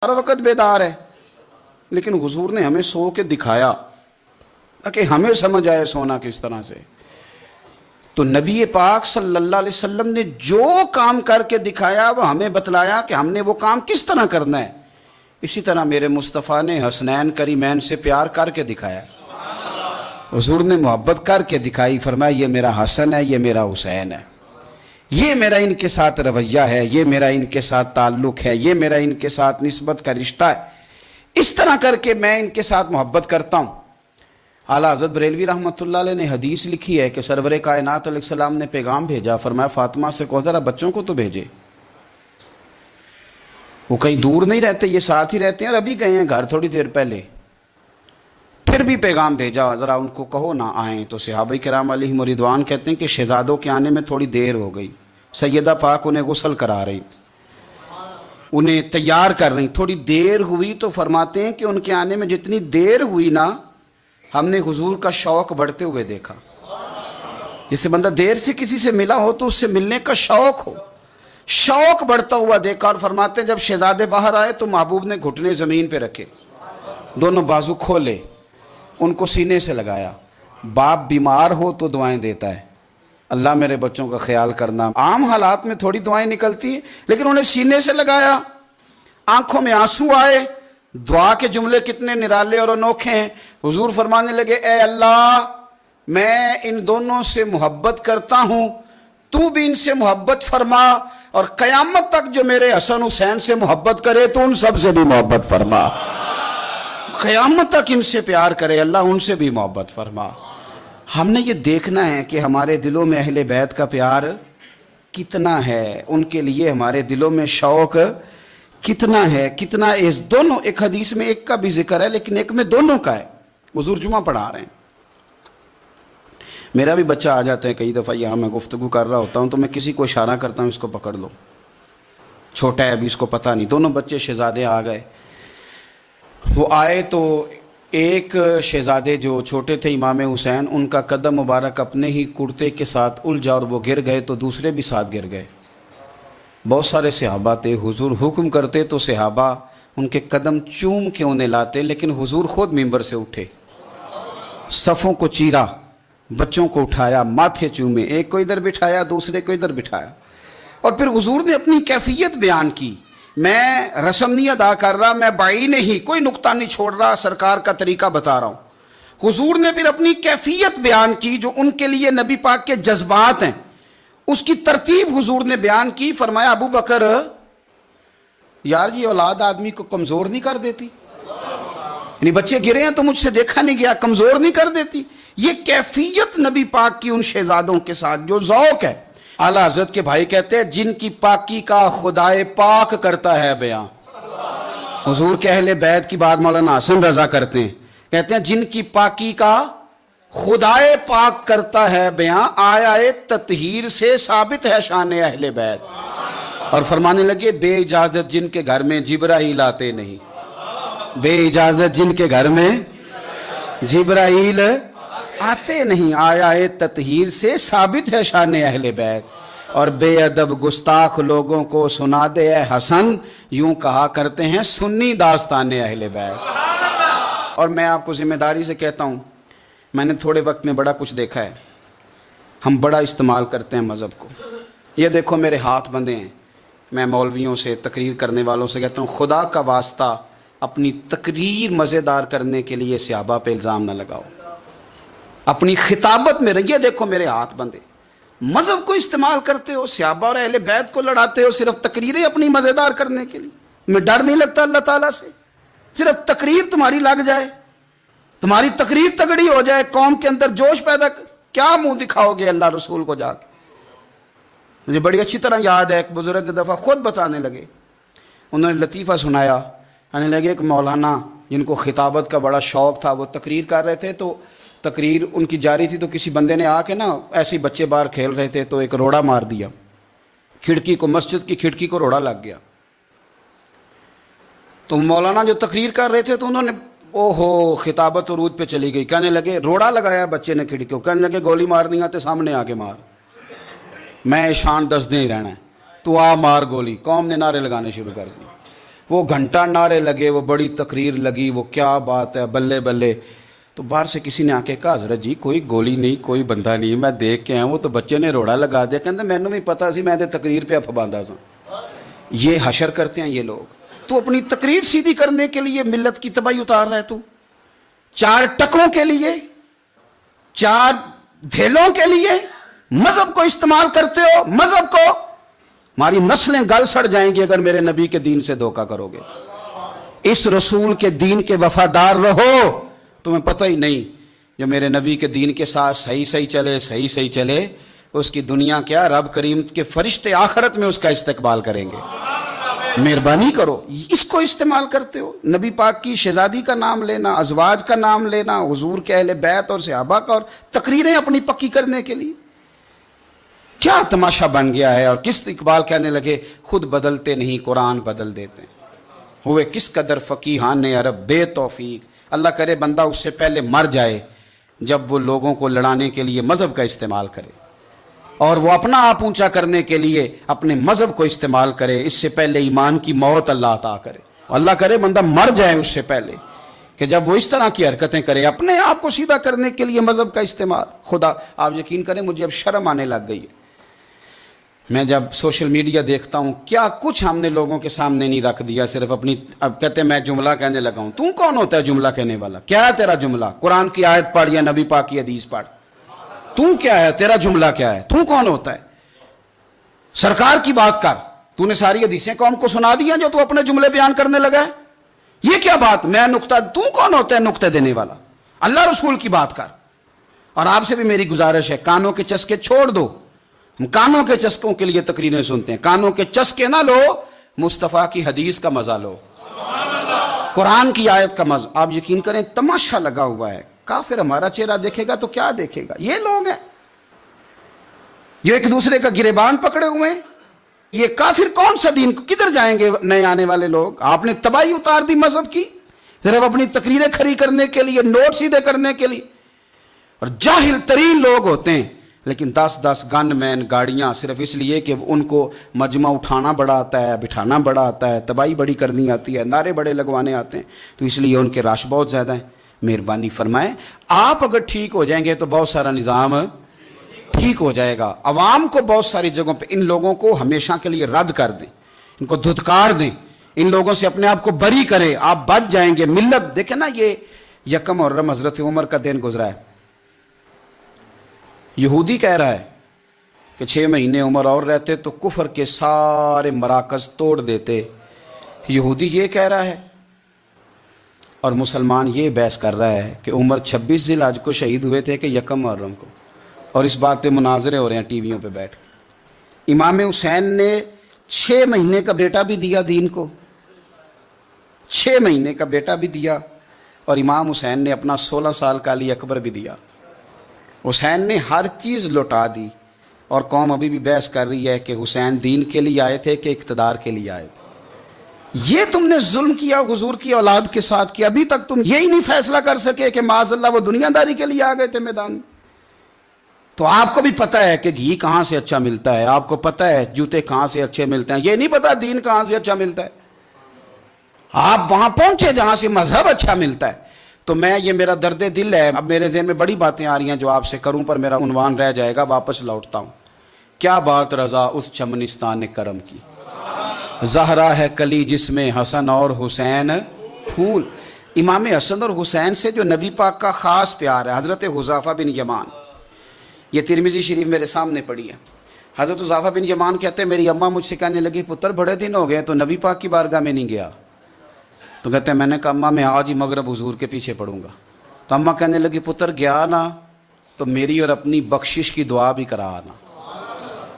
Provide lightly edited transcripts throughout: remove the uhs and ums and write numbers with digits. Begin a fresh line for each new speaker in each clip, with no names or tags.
ہر وقت بیدار ہے، لیکن حضور نے ہمیں سو کے دکھایا تاکہ ہمیں سمجھ آئے سونا کس طرح سے۔ تو نبی پاک صلی اللہ علیہ وسلم نے جو کام کر کے دکھایا وہ ہمیں بتلایا کہ ہم نے وہ کام کس طرح کرنا ہے۔ اسی طرح میرے مصطفیٰ نے حسنین کریمین سے پیار کر کے دکھایا، حضور نے محبت کر کے دکھائی، فرمایا یہ میرا حسن ہے، یہ میرا حسین ہے، یہ میرا ان کے ساتھ رویہ ہے، یہ میرا ان کے ساتھ تعلق ہے، یہ میرا ان کے ساتھ نسبت کا رشتہ ہے، اس طرح کر کے میں ان کے ساتھ محبت کرتا ہوں۔ اعلیٰ حضرت بریلوی رحمۃ اللہ علیہ نے حدیث لکھی ہے کہ سرور کائنات علیہ السلام نے پیغام بھیجا، فرمایا فاطمہ سے کہو ذرا بچوں کو تو بھیجے، وہ کہیں دور نہیں رہتے، یہ ساتھ ہی رہتے ہیں، اور ابھی گئے ہیں گھر تھوڑی دیر پہلے، پھر بھی پیغام بھیجا ذرا ان کو کہو نہ آئیں۔ تو صحابہ کرام علیہم رضوان کہتے ہیں کہ شہزادوں کے آنے میں تھوڑی دیر ہو گئی، سیدہ پاک انہیں غسل کرا رہی، انہیں تیار کر رہی، تھوڑی دیر ہوئی تو فرماتے ہیں کہ ان کے آنے میں جتنی دیر ہوئی نا، ہم نے حضور کا شوق بڑھتے ہوئے دیکھا۔ جسے بندہ دیر سے کسی سے ملا ہو تو اس سے ملنے کا شوق ہو، شوق بڑھتا ہوا دیکھا، اور فرماتے ہیں جب شہزادے باہر آئے تو محبوب نے گھٹنے زمین پہ رکھے، دونوں بازو کھولے، ان کو سینے سے لگایا۔ باپ بیمار ہو تو دعائیں دیتا ہے، اللہ میرے بچوں کا خیال کرنا، عام حالات میں تھوڑی دعائیں نکلتی ہیں، لیکن انہیں سینے سے لگایا، آنکھوں میں آنسو آئے، دعا کے جملے کتنے نرالے اور انوکھے ہیں۔ حضور فرمانے لگے اے اللہ میں ان دونوں سے محبت کرتا ہوں، تو بھی ان سے محبت فرما، اور قیامت تک جو میرے حسن حسین سے محبت کرے تو ان سب سے بھی محبت فرما، قیامت تک ان سے پیار کرے اللہ ان سے بھی محبت فرما۔ ہم نے یہ دیکھنا ہے کہ ہمارے دلوں میں اہل بیت کا پیار کتنا ہے، ان کے لیے ہمارے دلوں میں شوق کتنا ہے، کتنا اس دونوں، ایک حدیث میں ایک کا بھی ذکر ہے لیکن ایک میں دونوں کا ہے۔ حضور جمعہ پڑھا رہے ہیں، میرا بھی بچہ آ جاتا ہے کئی دفعہ، یہاں میں گفتگو کر رہا ہوتا ہوں تو میں کسی کو اشارہ کرتا ہوں اس کو پکڑ لو، چھوٹا ہے ابھی اس کو پتہ نہیں۔ دونوں بچے شہزادے آ گئے، وہ آئے تو ایک شہزادے جو چھوٹے تھے امام حسین، ان کا قدم مبارک اپنے ہی کرتے کے ساتھ الجھا اور وہ گر گئے تو دوسرے بھی ساتھ گر گئے۔ بہت سارے صحابہ تھے، حضور حکم کرتے تو صحابہ ان کے قدم چوم کے انہیں لاتے، لیکن حضور خود ممبر سے اٹھے، صفوں کو چیرا، بچوں کو اٹھایا، ماتھے چومے، ایک کو ادھر بٹھایا دوسرے کو ادھر بٹھایا، اور پھر حضور نے اپنی کیفیت بیان کی۔ میں رسم نہیں ادا کر رہا، میں بائی نہیں، کوئی نقطہ نہیں چھوڑ رہا، سرکار کا طریقہ بتا رہا ہوں۔ حضور نے پھر اپنی کیفیت بیان کی جو ان کے لیے نبی پاک کے جذبات ہیں، اس کی ترتیب حضور نے بیان کی۔ فرمایا ابو بکر یار یہ اولاد آدمی کو کمزور نہیں کر دیتی، یعنی بچے گرے ہیں تو مجھ سے دیکھا نہیں گیا، کمزور نہیں کر دیتی۔ یہ کیفیت نبی پاک کی ان شہزادوں کے ساتھ جو ذوق ہے۔ اعلیٰ حضرت کے بھائی کہتے ہیں جن کی پاکی کا خدائے پاک کرتا ہے بیان، حضور کے اہل بیت کی بات مولانا حسن رضا کرتے ہیں، کہتے ہیں جن کی پاکی کا خدائے پاک کرتا ہے بیان، آیا تطہیر سے ثابت ہے شان اہل بیت۔ اور فرمانے لگے بے اجازت جن کے گھر میں جبرائیل آتے نہیں، بے اجازت جن کے گھر میں جبرائیل آتے نہیں، آیا تطہیر سے ثابت ہے شان اہل بیت۔ اور بے ادب گستاخ لوگوں کو سنا دے اے حسن، یوں کہا کرتے ہیں سنی داستان اہل بیت۔ اور میں آپ کو ذمہ داری سے کہتا ہوں، میں نے تھوڑے وقت میں بڑا کچھ دیکھا ہے، ہم بڑا استعمال کرتے ہیں مذہب کو۔ یہ دیکھو میرے ہاتھ بندھے ہیں، میں مولویوں سے تقریر کرنے والوں سے کہتا ہوں خدا کا واسطہ اپنی تقریر مزیدار کرنے کے لیے صحابہ پہ الزام نہ لگاؤ، اپنی خطابت میں یہ دیکھو میرے ہاتھ بندھے، مذہب کو استعمال کرتے ہو، صحابہ اور اہل بیت کو لڑاتے ہو صرف تقریریں اپنی مزیدار کرنے کے لیے۔ میں ڈر نہیں لگتا اللہ تعالیٰ سے، صرف تقریر تمہاری لگ جائے، تمہاری تقریر تگڑی ہو جائے، قوم کے اندر جوش پیدا، کیا منہ دکھاؤ گے اللہ رسول کو جا کے؟ مجھے بڑی اچھی طرح یاد ہے ایک بزرگ دفعہ خود بتانے لگے، انہوں نے لطیفہ سنایا، کہنے لگے کہ مولانا جن کو خطابت کا بڑا شوق تھا وہ تقریر کر رہے تھے، تو تقریر ان کی جاری تھی تو کسی بندے نے آ کے نا ایسے ہی بچے باہر کھیل رہے تھے تو ایک روڑا مار دیا کھڑکی کو، مسجد کی کھڑکی کو روڑا لگ گیا۔ تو مولانا جو تقریر کر رہے تھے تو انہوں نے اوہو خطابت عروج پہ چلی گئی، کہنے لگے روڑا لگایا بچے نے کھڑکی کو، کہنے لگے گولی مارنی آتے سامنے آ کے مار، میں شان دس دیں ہی رہنا ہے، تو آ مار گولی۔ قوم نے نعرے لگانے شروع کر دی۔ وہ گھنٹہ نعرے لگے، وہ بڑی تقریر لگی، وہ کیا بات ہے، بلے بلے. تو باہر سے کسی نے آ کے کہا حضرت جی کوئی گولی نہیں، کوئی بندہ نہیں، میں دیکھ کے آیا وہ تو بچے نے روڑا لگا دیا. کہتے مینوں بھی پتا سی، میں تے تقریر پہ باندھا سا. یہ حشر کرتے ہیں یہ لوگ. تو اپنی تقریر سیدھی کرنے کے لیے ملت کی تباہی اتار رہا ہے. تو 4 ٹکوں کے لیے، 4 دھیلوں کے لیے مذہب کو استعمال کرتے ہو. مذہب کو، ہماری نسلیں گل سڑ جائیں گی اگر میرے نبی کے دین سے دھوکہ کرو گے. اس رسول کے دین کے وفادار رہو. تمہیں پتہ ہی نہیں جو میرے نبی کے دین کے ساتھ صحیح چلے اس کی دنیا کیا، رب کریم کے فرشتے آخرت میں اس کا استقبال کریں گے. مہربانی کرو. اس کو استعمال کرتے ہو. نبی پاک کی شہزادی کا نام لینا، ازواج کا نام لینا، حضور کے اہل بیت اور صحابہ کا، اور تقریریں اپنی پکی کرنے کے لیے. کیا تماشا بن گیا ہے. اور کس اقبال کہنے لگے خود بدلتے نہیں قرآن بدل دیتے. ہوئے کس قدر فقیہان عرب بے توفیق. اللہ کرے بندہ اس سے پہلے مر جائے جب وہ لوگوں کو لڑانے کے لیے مذہب کا استعمال کرے، اور وہ اپنا آپ اونچا کرنے کے لیے اپنے مذہب کو استعمال کرے. اس سے پہلے ایمان کی موت اللہ عطا کرے. اللہ کرے بندہ مر جائے اس سے پہلے کہ جب وہ اس طرح کی حرکتیں کرے اپنے آپ کو سیدھا کرنے کے لیے مذہب کا استعمال. خدا آپ یقین کریں مجھے اب شرم آنے لگ گئی ہے. میں جب سوشل میڈیا دیکھتا ہوں کیا کچھ ہم نے لوگوں کے سامنے نہیں رکھ دیا. صرف اپنی، اب کہتے ہیں میں جملہ کہنے لگا ہوں. تو کون ہوتا ہے جملہ کہنے والا؟ کیا ہے تیرا جملہ؟ قرآن کی آیت پڑھ یا نبی پاک کی حدیث پڑھ. تو کیا ہے؟ تیرا جملہ کیا ہے؟ تو کون ہوتا ہے؟ سرکار کی بات کر. تو نے ساری حدیثیں قوم کو سنا دیا جو تو اپنے جملے بیان کرنے لگا ہے. یہ کیا بات؟ میں نقطہ، تو کون ہوتا ہے نقطہ دینے والا؟ اللہ رسول کی بات کر. اور آپ سے بھی میری گزارش ہے کانوں کے چسکے چھوڑ دو. ہم کانوں کے چسکوں کے لیے تقریریں سنتے ہیں. کانوں کے چسکے نہ لو، مصطفیٰ کی حدیث کا مزہ لو، قرآن کی آیت کا مزہ. آپ یقین کریں تماشا لگا ہوا ہے. کافر ہمارا چہرہ دیکھے گا تو کیا دیکھے گا؟ یہ لوگ ہیں جو ایک دوسرے کا گریبان پکڑے ہوئے ہیں. یہ کافر کون سا دین، کدھر جائیں گے نئے آنے والے لوگ؟ آپ نے تباہی اتار دی مذہب کی صرف اپنی تقریریں کھڑی کرنے کے لیے، نوٹ سیدھے کرنے کے لیے. اور جاہل ترین لوگ ہوتے ہیں لیکن 10 گن مین گاڑیاں صرف اس لیے کہ ان کو مجمع اٹھانا بڑا آتا ہے، بٹھانا بڑا آتا ہے، تباہی بڑی کرنی آتی ہے، نعرے بڑے لگوانے آتے ہیں، تو اس لیے ان کے رش بہت زیادہ ہیں. مہربانی فرمائیں آپ اگر ٹھیک ہو جائیں گے تو بہت سارا نظام ٹھیک ہو جائے گا. عوام کو بہت ساری جگہوں پہ ان لوگوں کو ہمیشہ کے لیے رد کر دیں، ان کو دھتکار دیں، ان لوگوں سے اپنے آپ کو بری کریں، آپ بچ جائیں گے. ملت دیکھیں نا، یہ 1 محرم حضرت عمر کا دن گزرا ہے. یہودی کہہ رہا ہے کہ 6 مہینے عمر اور رہتے تو کفر کے سارے مراکز توڑ دیتے. یہودی یہ کہہ رہا ہے اور مسلمان یہ بحث کر رہا ہے کہ عمر 26 ذی الحج کو شہید ہوئے تھے کہ 1 محرم کو. اور اس بات پہ مناظرے ہو رہے ہیں ٹی ویوں پہ بیٹھ. امام حسین نے 6 مہینے کا بیٹا بھی دیا دین کو، 6 مہینے کا بیٹا بھی دیا. اور امام حسین نے اپنا 16 سال کا علی اکبر بھی دیا. حسین نے ہر چیز لوٹا دی. اور قوم ابھی بھی بحث کر رہی ہے کہ حسین دین کے لیے آئے تھے کہ اقتدار کے لیے آئے تھے. یہ تم نے ظلم کیا حضور کی اولاد کے ساتھ کہ ابھی تک تم یہی نہیں فیصلہ کر سکے کہ معاذ اللہ وہ دنیا داری کے لیے آ گئے تھے میدان. تو آپ کو بھی پتہ ہے کہ گھی کہاں سے اچھا ملتا ہے، آپ کو پتہ ہے جوتے کہاں سے اچھے ملتے ہیں، یہ نہیں پتہ دین کہاں سے اچھا ملتا ہے. آپ وہاں پہنچے جہاں سے مذہب اچھا ملتا ہے. تو میں، یہ میرا درد دل ہے. اب میرے ذہن میں بڑی باتیں آ رہی ہیں جو آپ سے کروں پر میرا عنوان رہ جائے گا، واپس لوٹتا ہوں. کیا بات رضا اس چمنستان کرم کی، زہرا ہے کلی جس میں حسن اور حسین پھول. امام حسن اور حسین سے جو نبی پاک کا خاص پیار ہے. حضرت حذیفہ بن یمان، یہ ترمذی شریف میرے سامنے پڑھی ہے. حضرت حذیفہ بن یمان کہتے ہیں میری اماں مجھ سے کہنے لگی پتر بڑے دن ہو گئے تو نبی پاک کی بارگاہ میں نہیں گیا. تو کہتے ہیں میں نے کہا اماں میں آج ہی مغرب حضور کے پیچھے پڑھوں گا. تو اماں کہنے لگی پتر گیا نا تو میری اور اپنی بخشش کی دعا بھی کرا آنا.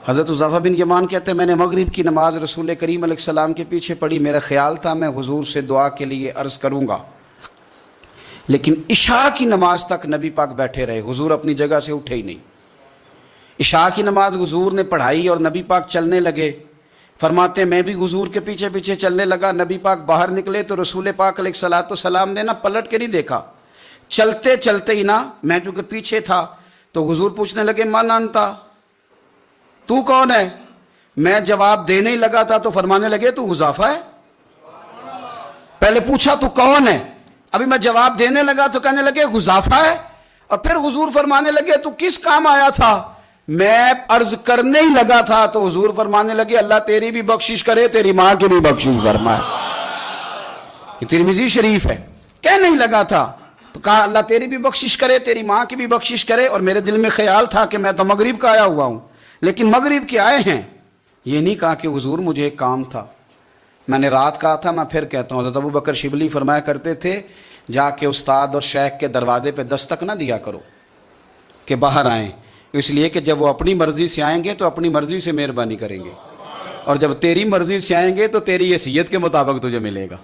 حضرت حذیفہ بن یمان کہتے ہیں میں نے مغرب کی نماز رسول کریم علیہ السلام کے پیچھے پڑھی. میرا خیال تھا میں حضور سے دعا کے لیے عرض کروں گا، لیکن عشاء کی نماز تک نبی پاک بیٹھے رہے. حضور اپنی جگہ سے اٹھے ہی نہیں. عشاء کی نماز حضور نے پڑھائی اور نبی پاک چلنے لگے. فرماتے ہیں میں بھی حضور کے پیچھے پیچھے چلنے لگا. نبی پاک باہر نکلے تو رسول پاک علیہ الصلوۃ والسلام نے نا پلٹ کے نہیں دیکھا. چلتے چلتے ہی نا، میں چونکہ پیچھے تھا تو حضور پوچھنے لگے من انتا، تو کون ہے؟ میں جواب دینے ہی لگا تھا تو فرمانے لگے تو حذیفہ ہے. پہلے پوچھا تو کون ہے، ابھی میں جواب دینے لگا تو کہنے لگے حذیفہ ہے، اور پھر حضور فرمانے لگے تو کس کام آیا تھا؟ میں عرض کرنے ہی لگا تھا تو حضور فرمانے لگے اللہ تیری بھی بخشش کرے، تیری ماں کی بھی بخشش فرمائے۔ یہ ترمذی شریف ہے، کہنے ہی لگا تھا تو کہا اللہ تیری بھی بخشش کرے، تیری ماں کی بھی بخشش کرے، اور میرے دل میں خیال تھا کہ میں تو مغرب کا آیا ہوا ہوں، لیکن مغرب کے آئے ہیں، یہ نہیں کہا کہ حضور مجھے ایک کام تھا۔ میں نے رات کہا تھا، میں پھر کہتا ہوں، حضرت ابو بکر شبلی فرمایا کرتے تھے جا کے استاد اور شیخ کے دروازے پہ دستک نہ دیا کرو کہ باہر آئیں، اس لیے کہ جب وہ اپنی مرضی سے آئیں گے تو اپنی مرضی سے مہربانی کریں گے، اور جب تیری مرضی سے آئیں گے تو تیری حیثیت کے مطابق تجھے ملے گا،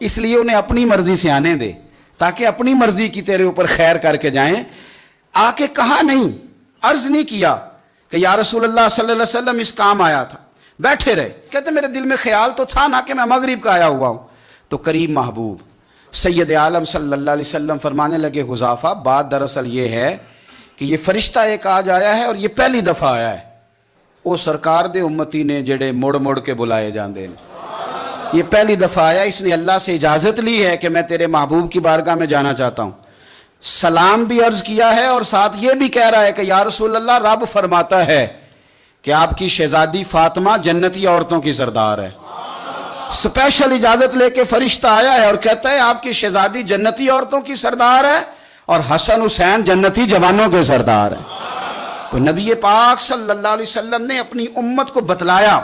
اس لیے انہیں اپنی مرضی سے آنے دے تاکہ اپنی مرضی کی تیرے اوپر خیر کر کے جائیں۔ آ کے کہا نہیں، عرض نہیں کیا کہ یا رسول اللہ صلی اللہ علیہ وسلم اس کام آیا تھا، بیٹھے رہے، کہتے میرے دل میں خیال تو تھا نا کہ میں مغرب کا آیا ہوا ہوں۔ تو کریم محبوب سید عالم صلی اللہ علیہ وسلم فرمانے لگے حذیفہ بات دراصل یہ ہے کہ یہ فرشتہ ایک آج آیا ہے اور یہ پہلی دفعہ آیا ہے، وہ سرکار دے امتی نے جڑے مڑ مڑ کے بلائے جاندے ہیں، یہ پہلی دفعہ آیا، اس نے اللہ سے اجازت لی ہے کہ میں تیرے محبوب کی بارگاہ میں جانا چاہتا ہوں، سلام بھی عرض کیا ہے اور ساتھ یہ بھی کہہ رہا ہے کہ یا رسول اللہ رب فرماتا ہے کہ آپ کی شہزادی فاطمہ جنتی عورتوں کی سردار ہے۔ سپیشل اجازت لے کے فرشتہ آیا ہے اور کہتا ہے آپ کی شہزادی جنتی عورتوں کی سردار ہے اور حسن حسین جنتی جوانوں کے سردار ہے۔ تو نبی پاک صلی اللہ علیہ وسلم نے اپنی امت کو بتلایا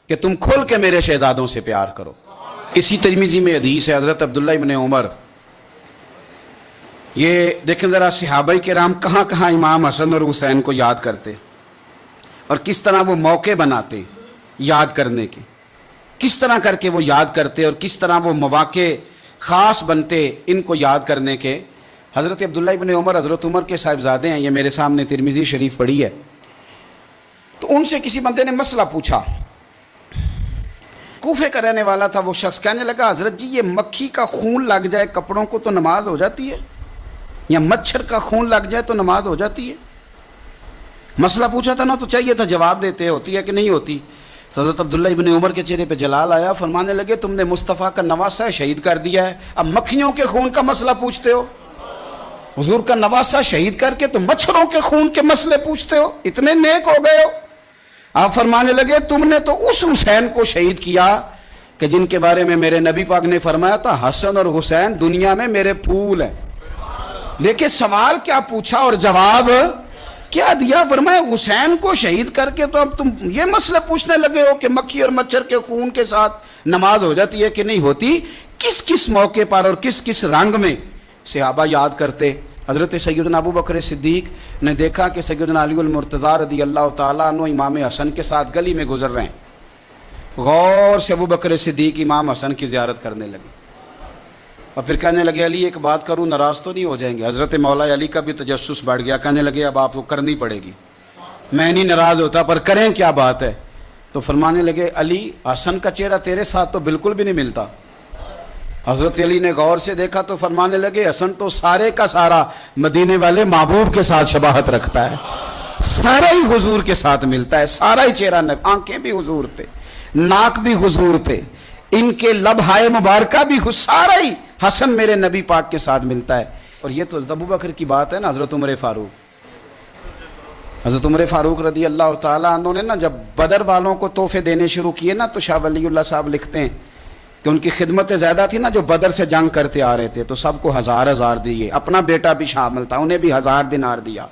کہ تم کھل کے میرے شہزادوں سے پیار کرو۔ اسی ترمذی میں حدیث ہے حضرت عبداللہ ابن عمر، یہ دیکھیں ذرا صحابہ کرام کہاں کہاں امام حسن اور حسین کو یاد کرتے اور کس طرح وہ موقع بناتے یاد کرنے کے، کس طرح کر کے وہ یاد کرتے اور کس طرح وہ مواقع خاص بنتے ان کو یاد کرنے کے۔ حضرت عبداللہ ابن عمر حضرت عمر کے صاحبزادے ہیں، یہ میرے سامنے ترمذی شریف پڑھی ہے، تو ان سے کسی بندے نے مسئلہ پوچھا، کوفے کا رہنے والا تھا وہ شخص، کہنے لگا حضرت جی یہ مکھی کا خون لگ جائے کپڑوں کو تو نماز ہو جاتی ہے، یا مچھر کا خون لگ جائے تو نماز ہو جاتی ہے؟ مسئلہ پوچھا تھا نا تو چاہیے تھا جواب دیتے، ہوتی ہے کہ نہیں ہوتی؟ تو حضرت عبداللہ ابن عمر کے چہرے پہ جلال آیا، فرمانے لگے تم نے مصطفیٰ کا نواسہ شہید کر دیا ہے، اب مکھیوں کے خون کا مسئلہ پوچھتے ہو؟ حضور کا نواسہ شہید کر کے تو مچھروں کے خون کے مسئلے پوچھتے ہو؟ اتنے نیک ہو گئے ہو؟ آپ فرمانے لگے تم نے تو اس حسین کو شہید کیا کہ جن کے بارے میں میرے نبی پاک نے فرمایا تھا حسن اور حسین دنیا میں میرے پھول ہیں۔ دیکھیں سوال کیا پوچھا اور جواب کیا دیا، فرمایا حسین کو شہید کر کے تو اب تم یہ مسئلہ پوچھنے لگے ہو کہ مکھی اور مچھر کے خون کے ساتھ نماز ہو جاتی ہے کہ نہیں ہوتی؟ کس کس موقع پر اور کس کس رنگ میں صحابہ یاد کرتے۔ حضرت سیدنا ابو بکر صدیق نے دیکھا کہ سیدنا علی المرتضیٰ رضی اللہ تعالیٰ عنہ امام حسن کے ساتھ گلی میں گزر رہے ہیں، غور سے ابو بکر صدیق امام حسن کی زیارت کرنے لگے اور پھر کہنے لگے علی ایک بات کروں، ناراض تو نہیں ہو جائیں گے؟ حضرت مولا علی کا بھی تجسس بڑھ گیا، کہنے لگے اب آپ کو کرنی پڑے گی، میں نہیں ناراض ہوتا پر کریں کیا بات ہے؟ تو فرمانے لگے علی حسن کا چہرہ تیرے ساتھ تو بالکل بھی نہیں ملتا۔ حضرت علی نے غور سے دیکھا تو فرمانے لگے حسن تو سارے کا سارا مدینے والے محبوب کے ساتھ شباہت رکھتا ہے، سارا ہی حضور کے ساتھ ملتا ہے، سارا ہی چہرہ، آنکھیں بھی حضور پہ، ناک بھی حضور پہ، ان کے لب ہائے مبارکہ بھی، سارا ہی حسن میرے نبی پاک کے ساتھ ملتا ہے۔ اور یہ تو ابو بکر کی بات ہے نا، حضرت عمر فاروق رضی اللہ تعالیٰ عنہ نے نا جب بدر والوں کو تحفے دینے شروع کیے نا تو شاہ ولی اللہ صاحب لکھتے ہیں کہ ان کی خدمت زیادہ تھی نا، جو بدر سے جنگ کرتے آ رہے تھے تو سب کو 1000 دیے، اپنا بیٹا بھی شامل تھا، انہیں بھی 1000 دینار دیا،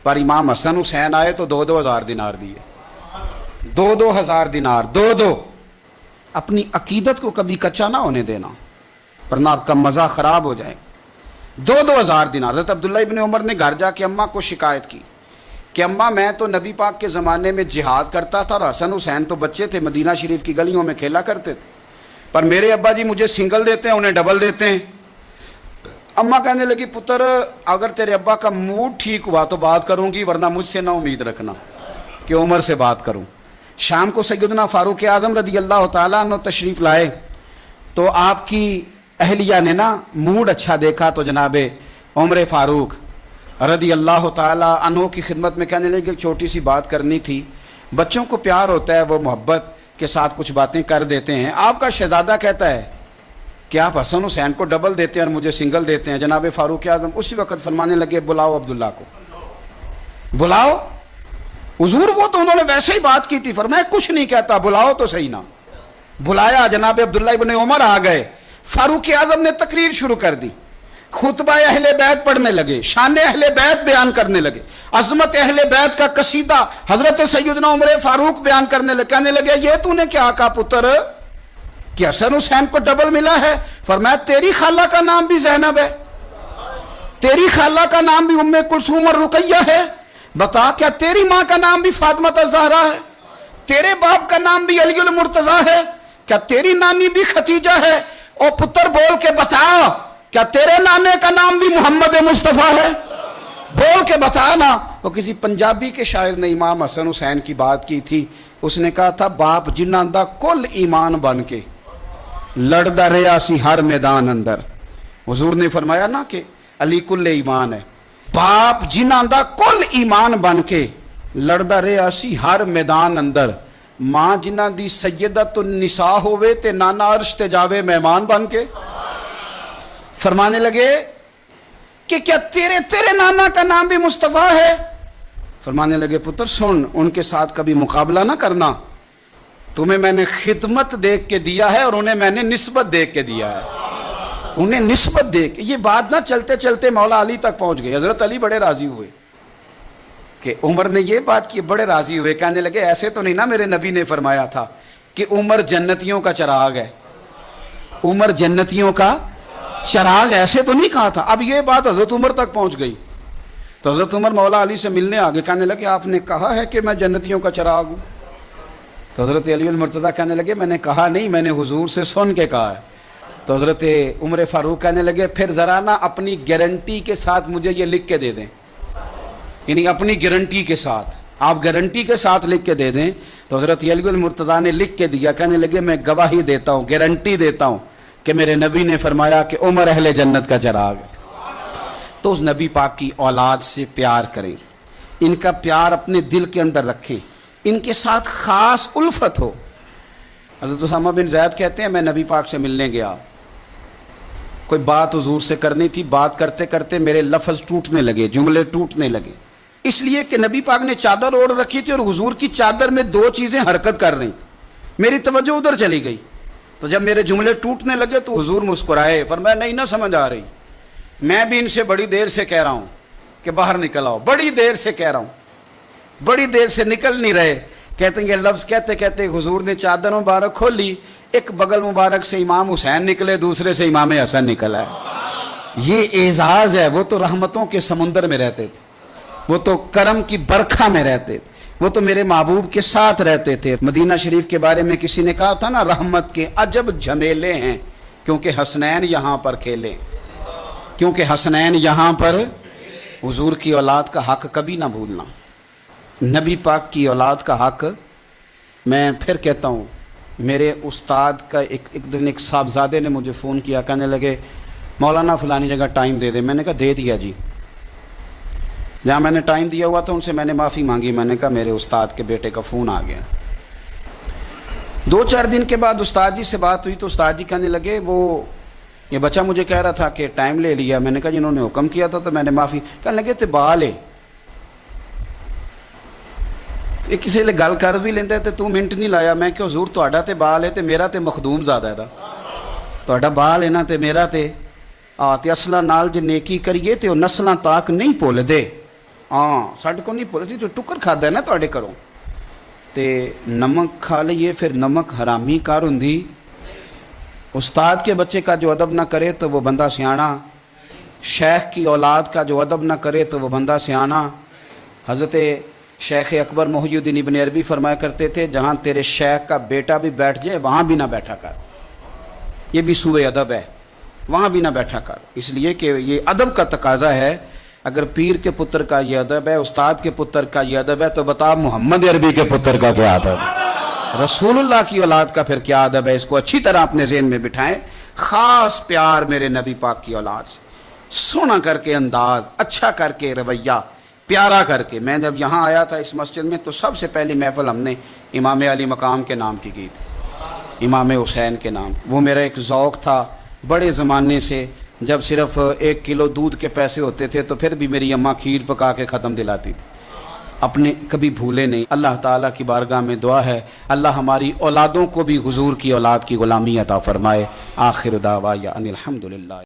پر امام حسن حسین آئے تو 2-2 دینار دیے، 2-2 دینار، 2 اپنی عقیدت کو کبھی کچا نہ ہونے دینا ورنہ آپ کا مزہ خراب ہو جائے۔ 2-2 دینار۔ حضرت عبداللہ ابن عمر نے گھر جا کے اماں کو شکایت کی کہ اماں میں تو نبی پاک کے زمانے میں جہاد کرتا تھا اور حسن حسین تو بچے تھے، مدینہ شریف کی گلیوں میں کھیلا کرتے تھے، پر میرے ابا جی مجھے سنگل دیتے ہیں، انہیں ڈبل دیتے ہیں۔ اماں کہنے لگی پتر اگر تیرے ابا کا موڈ ٹھیک ہوا تو بات کروں گی، ورنہ مجھ سے نہ امید رکھنا کہ عمر سے بات کروں۔ شام کو سیدنا فاروق اعظم رضی اللہ تعالیٰ عنہ تشریف لائے تو آپ کی اہلیہ نے نا موڈ اچھا دیکھا تو جناب عمر فاروق رضی اللہ تعالیٰ عنہ کی خدمت میں کہنے لگے کہ چھوٹی سی بات کرنی تھی، بچوں کو پیار ہوتا ہے وہ محبت کے ساتھ کچھ باتیں کر دیتے ہیں، آپ کا شہزادہ کہتا ہے کہ آپ حسن حسین کو ڈبل دیتے ہیں اور مجھے سنگل دیتے ہیں. جناب فاروق اعظم اسی وقت فرمانے لگے بلاؤ عبداللہ کو, بلاؤ. حضور وہ تو انہوں نے ویسے ہی بات کی تھی, فرمایا کچھ نہیں کہتا, بلاؤ تو صحیح نا. بلایا, جناب عبداللہ ابن عمر آ گئے. فاروق اعظم نے تقریر شروع کر دی, خطبہ اہل بیت پڑھنے لگے, شان اہل بیت بیان کرنے لگے, عظمت اہل بیت کا قصیدہ حضرت سیدنا عمر فاروق بیان کرنے لگے. کہنے لگے یہ تو نے کیا کہا پتر کہ حسن حسین کو ڈبل ملا ہے؟ فرمایا تیری خالہ کا نام بھی زینب ہے, تیری خالہ کا نام بھی ام کلثوم اور رقیہ ہے. بتا کیا تیری ماں کا نام بھی فاطمہ الزہرا ہے؟ تیرے باپ کا نام بھی علی المرتضیٰ ہے؟ کیا تیری نانی بھی ختیجہ ہے؟ اور پتر بول کے بتا, کیا تیرے نانے کا نام بھی محمد مصطفیٰ ہے؟ بول کے بتا نا. وہ کسی پنجابی کے شاعر نے امام حسن حسین کی بات کی تھی. اس نے کہا تھا باپ جنہاں دا کل ایمان بن کے لڑدا رہا سی ہر میدان اندر. حضور نے فرمایا نا کہ علی کل ایمان ہے. باپ جنہاں دا کل ایمان بن کے لڑدا رہا سی ہر میدان اندر. ماں جنہاں دی سیدۃ النساء ہوئے تے نانا عرش تے جاوے مہمان بن کے. فرمانے لگے کہ کیا تیرے نانا کا نام بھی مصطفیٰ ہے؟ فرمانے لگے پتر سن, ان کے ساتھ کبھی مقابلہ نہ کرنا. تمہیں میں نے خدمت دیکھ کے دیا ہے اور انہیں میں نے نسبت دیکھ کے دیا ہے. انہیں نسبت دیکھ کے. یہ بات نہ چلتے چلتے مولا علی تک پہنچ گئی. حضرت علی بڑے راضی ہوئے کہ عمر نے یہ بات کی, بڑے راضی ہوئے. کہنے لگے ایسے تو نہیں نا میرے نبی نے فرمایا تھا کہ عمر جنتیوں کا چراغ ہے, عمر جنتیوں کا چراغ, ایسے تو نہیں کہا تھا. اب یہ بات حضرت عمر تک پہنچ گئی تو حضرت عمر مولا علی سے ملنے آگے. کہنے لگے آپ نے کہا ہے کہ میں جنتیوں کا چراغ ہوں. تو حضرت علی المرتضیٰ کہنے لگے میں نے کہا نہیں, میں نے حضور سے سن کے کہا ہے. تو حضرت عمر فاروق کہنے لگے پھر ذرا نا اپنی گارنٹی کے ساتھ مجھے یہ لکھ کے دے دیں, یعنی اپنی گارنٹی کے ساتھ, آپ گارنٹی کے ساتھ لکھ کے دے دیں. تو حضرت علی المرتضیٰ نے لکھ کے دیا. کہنے لگے میں گواہی دیتا ہوں, گارنٹی دیتا ہوں کہ میرے نبی نے فرمایا کہ عمر اہل جنت کا چراغ ہے. تو اس نبی پاک کی اولاد سے پیار کریں, ان کا پیار اپنے دل کے اندر رکھیں, ان کے ساتھ خاص الفت ہو. حضرت اسامہ بن زید کہتے ہیں میں نبی پاک سے ملنے گیا, کوئی بات حضور سے کرنی تھی, بات کرتے کرتے میرے لفظ ٹوٹنے لگے, جملے ٹوٹنے لگے, اس لیے کہ نبی پاک نے چادر اوڑھ رکھی تھی اور حضور کی چادر میں دو چیزیں حرکت کر رہی. میری توجہ ادھر چلی گئی. تو جب میرے جملے ٹوٹنے لگے تو حضور مسکرائے, فرمایا نہیں نہ سمجھ آ رہی, میں بھی ان سے بڑی دیر سے کہہ رہا ہوں کہ باہر نکل آؤ, بڑی دیر سے کہہ رہا ہوں, بڑی دیر سے نکل نہیں رہے. کہتے ہیں یہ لفظ کہتے کہتے حضور نے چادر مبارک کھولی, ایک بغل مبارک سے امام حسین نکلے, دوسرے سے امام حسن نکلا ہے. یہ اعزاز ہے. وہ تو رحمتوں کے سمندر میں رہتے تھے, وہ تو کرم کی برکھا میں رہتے تھے, وہ تو میرے محبوب کے ساتھ رہتے تھے. مدینہ شریف کے بارے میں کسی نے کہا تھا نا رحمت کے عجب جھمیلے ہیں کیونکہ حسنین یہاں پر کھیلے, کیونکہ حسنین یہاں پر. حضور کی اولاد کا حق کبھی نہ بھولنا, نبی پاک کی اولاد کا حق. میں پھر کہتا ہوں, میرے استاد کا ایک دن ایک صاحبزادے نے مجھے فون کیا, کہنے لگے مولانا فلانی جگہ ٹائم دے دے. میں نے کہا دے دیا جی. جہاں میں نے ٹائم دیا ہوا تھا ان سے میں نے معافی مانگی. میں نے کہا میرے استاد کے بیٹے کا فون آ گیا. 2-4 دن کے بعد استاد جی سے بات ہوئی تو استاد جی کہنے لگے وہ یہ بچہ مجھے کہہ رہا تھا کہ ٹائم لے لیا. میں نے کہا جنہوں نے حکم کیا تھا تو میں نے معافی. کہنے لگے تے بال ہے کسی لے گل کر بھی لیندے تے تو منٹ نہیں لایا. میں کہ حضور تہاڈا تے بال ہے تے میرا تے مخدوم زیادہ ہے دا, تہاڈا بال ہے نا تے میرا تے تے اصلاں نال جے نیکی کریے تے او نسلاں تاک نہیں بھول دے. ساڈے کو نہیں بھول سی تو ٹکر کھادا ہے نا تہاڈے گھروں تے نمک کھا لئیے پھر نمک حرامی کار ہوندی. استاد کے بچے کا جو ادب نہ کرے تو وہ بندہ سیانا, شیخ کی اولاد کا جو ادب نہ کرے تو وہ بندہ سیانا. حضرت شیخ اکبر محی الدین ابن عربی فرمایا کرتے تھے جہاں تیرے شیخ کا بیٹا بھی بیٹھ جائے وہاں بھی نہ بیٹھا کر, یہ بھی سوء ادب ہے, وہاں بھی نہ بیٹھا کر. اس لیے کہ یہ ادب کا تقاضا ہے. اگر پیر کے پتر کا یہ ادب ہے, استاد کے پتر کا یہ ادب ہے, تو بتا محمد عربی کے پتر کا کیا ادب ہے, رسول اللہ کی اولاد کا پھر کیا ادب ہے. اس کو اچھی طرح اپنے ذہن میں بٹھائیں. خاص پیار میرے نبی پاک کی اولاد سے, سونا کر کے انداز, اچھا کر کے رویہ, پیارا کر کے. میں جب یہاں آیا تھا اس مسجد میں تو سب سے پہلی محفل ہم نے امام علی مقام کے نام کی تھی, امام حسین کے نام. وہ میرا ایک ذوق تھا بڑے زمانے سے جب صرف 1 کلو دودھ کے پیسے ہوتے تھے تو پھر بھی میری اماں کھیر پکا کے ختم دلاتی تھی، اپنے کبھی بھولے نہیں۔ اللہ تعالیٰ کی بارگاہ میں دعا ہے اللہ ہماری اولادوں کو بھی حضور کی اولاد کی غلامی عطا فرمائے۔ آخر دعوایا ان الحمدللہ۔